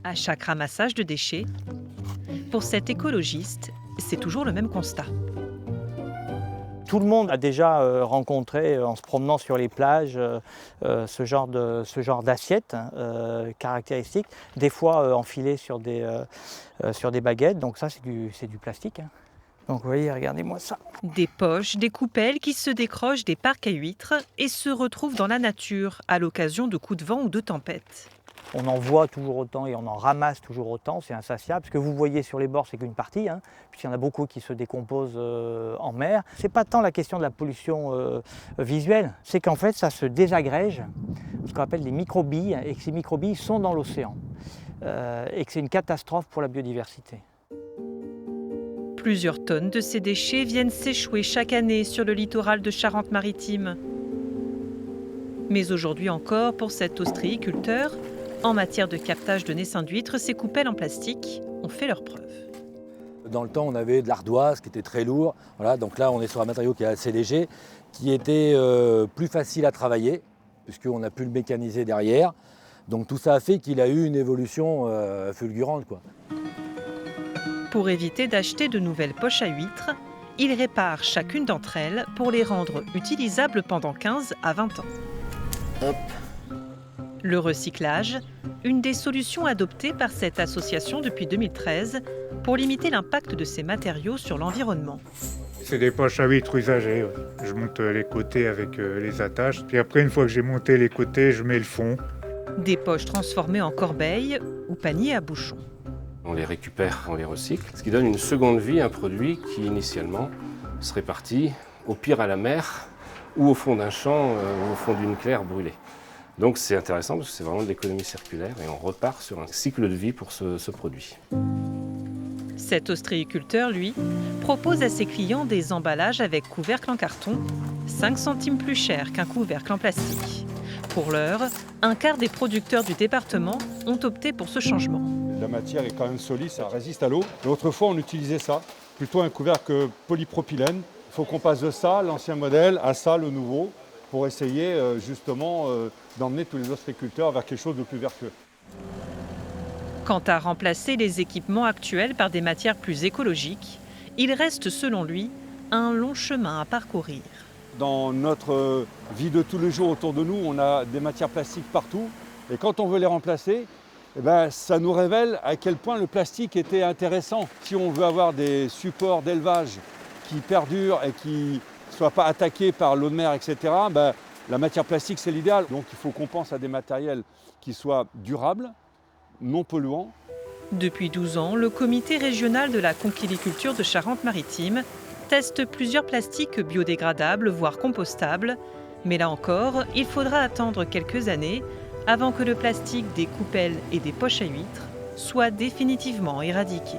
À chaque ramassage de déchets, pour cet écologiste, c'est toujours le même constat. Tout le monde a déjà rencontré, en se promenant sur les plages, ce genre d'assiette caractéristique, des fois enfilées sur des baguettes, donc ça c'est du plastique, hein. Donc vous voyez, regardez-moi ça. Des poches, des coupelles qui se décrochent des parcs à huîtres et se retrouvent dans la nature à l'occasion de coups de vent ou de tempêtes. On en voit toujours autant et on en ramasse toujours autant, c'est insatiable. Ce que vous voyez sur les bords, c'est qu'une partie, hein, puisqu'il y en a beaucoup qui se décomposent en mer. Ce n'est pas tant la question de la pollution visuelle, c'est qu'en fait ça se désagrège, ce qu'on appelle des microbilles, et que ces microbilles sont dans l'océan, et que c'est une catastrophe pour la biodiversité. Plusieurs tonnes de ces déchets viennent s'échouer chaque année sur le littoral de Charente-Maritime. Mais aujourd'hui encore, pour cet ostréiculteur, en matière de captage de naissains d'huîtres, ces coupelles en plastique ont fait leurs preuves. Dans le temps, on avait de l'ardoise qui était très lourd. Voilà, donc là, on est sur un matériau qui est assez léger, qui était plus facile à travailler, puisqu'on a pu le mécaniser derrière. Donc tout ça a fait qu'il a eu une évolution fulgurante, quoi. Pour éviter d'acheter de nouvelles poches à huîtres, il répare chacune d'entre elles pour les rendre utilisables pendant 15 à 20 ans. Hop. Le recyclage, une des solutions adoptées par cette association depuis 2013 pour limiter l'impact de ces matériaux sur l'environnement. C'est des poches à huîtres usagées. Ouais. Je monte les côtés avec les attaches. Puis après, une fois que j'ai monté les côtés, je mets le fond. Des poches transformées en corbeilles ou paniers à bouchons. On les récupère, on les recycle, ce qui donne une seconde vie à un produit qui initialement serait parti au pire à la mer ou au fond d'un champ ou au fond d'une claire brûlée. Donc c'est intéressant parce que c'est vraiment de l'économie circulaire et on repart sur un cycle de vie pour ce produit. Cet ostréiculteur, lui, propose à ses clients des emballages avec couvercle en carton, 5 centimes plus cher qu'un couvercle en plastique. Pour l'heure, un quart des producteurs du département ont opté pour ce changement. La matière est quand même solide, ça résiste à l'eau. Autrefois, on utilisait ça, plutôt un couvercle polypropylène. Il faut qu'on passe de ça, l'ancien modèle, à ça, le nouveau, pour essayer justement d'emmener tous les ostréiculteurs vers quelque chose de plus vertueux. Quant à remplacer les équipements actuels par des matières plus écologiques, il reste selon lui un long chemin à parcourir. Dans notre vie de tous les jours autour de nous, on a des matières plastiques partout. Et quand on veut les remplacer, eh ben, ça nous révèle à quel point le plastique était intéressant. Si on veut avoir des supports d'élevage qui perdurent et qui ne soient pas attaqués par l'eau de mer, etc., ben, la matière plastique, c'est l'idéal. Donc il faut qu'on pense à des matériels qui soient durables, non polluants. Depuis 12 ans, le comité régional de la conchiliculture de Charente-Maritime teste plusieurs plastiques biodégradables, voire compostables. Mais là encore, il faudra attendre quelques années avant que le plastique des coupelles et des poches à huîtres soit définitivement éradiqué.